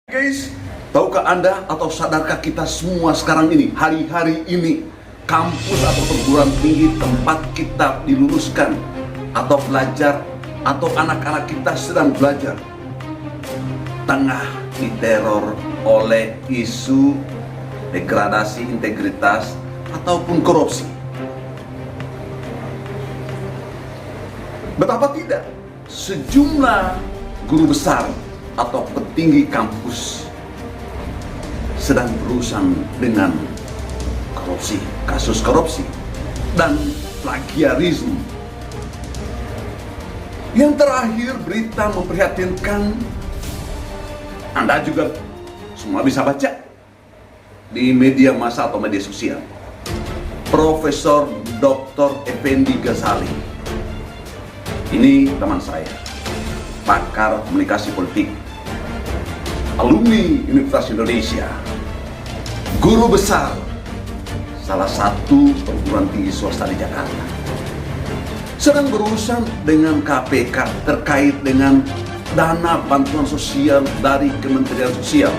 Guys, tahukah Anda atau sadarkah kita semua sekarang ini, hari-hari ini, kampus atau perguruan tinggi tempat kita diluluskan atau belajar, atau anak-anak kita sedang belajar, tengah diteror oleh isu degradasi integritas ataupun korupsi. Betapa tidak, sejumlah guru besar atau petinggi kampus sedang berurusan dengan korupsi, kasus korupsi dan plagiarisme. Yang terakhir, berita memprihatinkan, Anda juga semua bisa baca di media massa atau media sosial. Profesor Dr. Effendi Ghazali, ini teman saya, pakar komunikasi politik, alumni Universitas Indonesia, guru besar salah satu perguruan tinggi swasta di Jakarta, sedang berurusan dengan KPK terkait dengan dana bantuan sosial dari Kementerian Sosial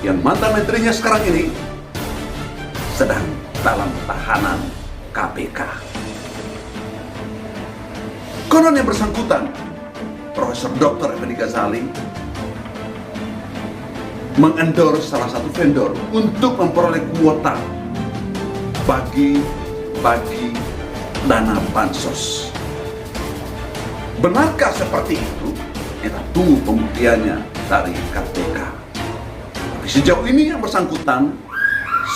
yang mantan menterinya sekarang ini sedang dalam tahanan KPK. Konon yang bersangkutan, Profesor Dr. Effendi Ghazali, mengendorse salah satu vendor untuk memperoleh kuota bagi dana bansos. Benarkah seperti itu? Kita tunggu pembuktiannya dari KPK. Tapi sejauh ini yang bersangkutan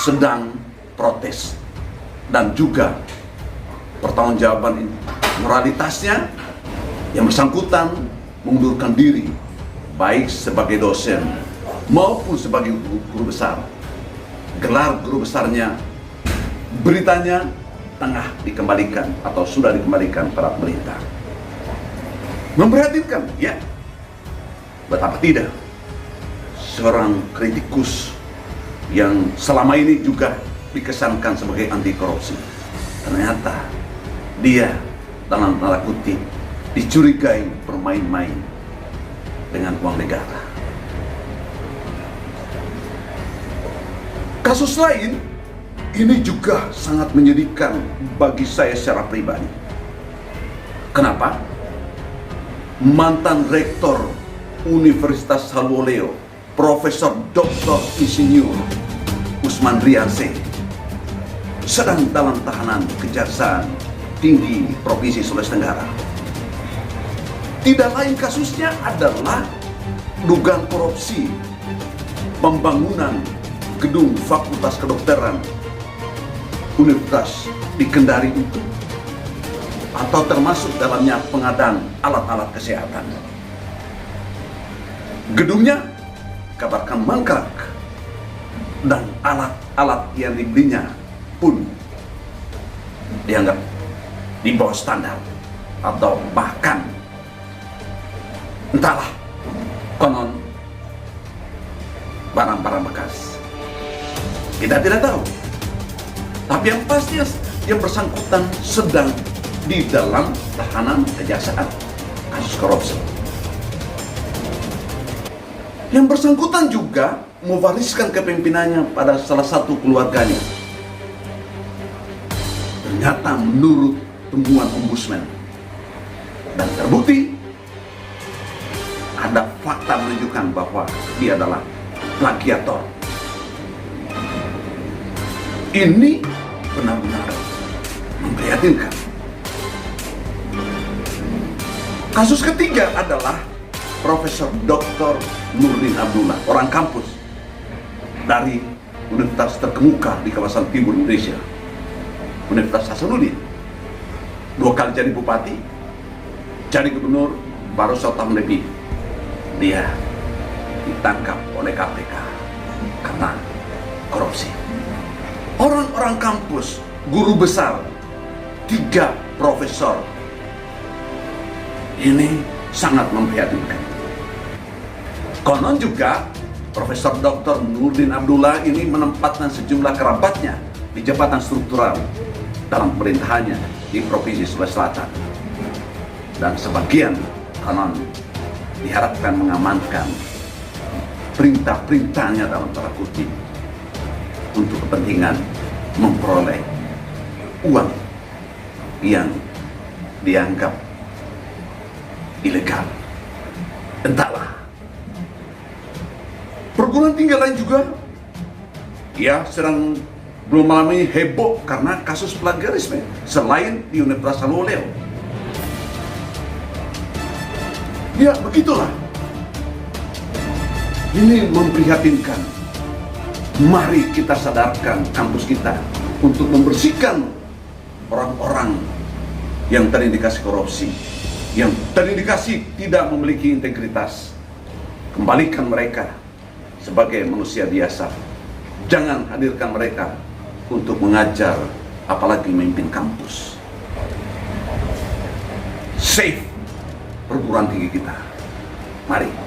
sedang protes dan juga pertanggungjawaban moralitasnya. Yang bersangkutan mengundurkan diri baik sebagai dosen maupun sebagai guru besar. Gelar guru besarnya, beritanya tengah dikembalikan atau sudah dikembalikan pada pemerintah. Memprihatinkan, ya. Betapa tidak, seorang kritikus yang selama ini juga dikesankan sebagai anti korupsi, ternyata dia dalam tanda kutip dicurigai bermain-main dengan uang negara. Kasus lain ini juga sangat menyedihkan bagi saya secara pribadi. Kenapa? Mantan rektor Universitas Haloleo, Profesor Dr. Insinyur Usman Rianse, sedang dalam tahanan Kejaksaan Tinggi Provinsi Sulawesi Tenggara. Tidak lain kasusnya adalah dugaan korupsi pembangunan gedung Fakultas Kedokteran Universitas di Kendari itu, atau termasuk dalamnya pengadaan alat-alat kesehatan. Gedungnya kabarkan mangkrak dan alat-alat yang dibelinya pun dianggap di bawah standar atau bahkan entahlah, konon barang-barang bekas. Kita tidak tahu. Tapi yang pasti yang bersangkutan sedang di dalam tahanan kejaksaan kasus korupsi. Yang bersangkutan juga mewariskan kepemimpinannya pada salah satu keluarganya. Ternyata menurut temuan ombudsman dan terbukti, ada fakta menunjukkan bahwa dia adalah plagiator. Ini benar-benar memprihatinkan. Kasus ketiga adalah Profesor Dr. Nurdin Abdullah, orang kampus dari universitas terkemuka di kawasan timur Indonesia, Universitas Hasanuddin. 2 kali jadi bupati, jadi gubernur, baru 1 tahun lebih dia ditangkap oleh KPK karena korupsi. Orang-orang kampus, guru besar, 3 profesor, ini sangat memprihatinkan. Konon juga Profesor Dr. Nurdin Abdullah ini menempatkan sejumlah kerabatnya di jabatan struktural dalam pemerintahannya di Provinsi Sulawesi Selatan, dan sebagian konon diharapkan mengamankan perintah-perintahnya dalam tanda kutip untuk kepentingan memperoleh uang yang dianggap ilegal. Entahlah. Perguruan tinggi lain juga ya sedang belum mengalami heboh karena kasus plagiarisme selain di Universitas Loleo. Ya begitulah. Ini memprihatinkan. Mari kita sadarkan kampus kita untuk membersihkan orang-orang yang terindikasi korupsi, yang terindikasi tidak memiliki integritas. Kembalikan mereka sebagai manusia biasa. Jangan hadirkan mereka untuk mengajar, apalagi memimpin kampus. Save perguruan tinggi kita. Mari.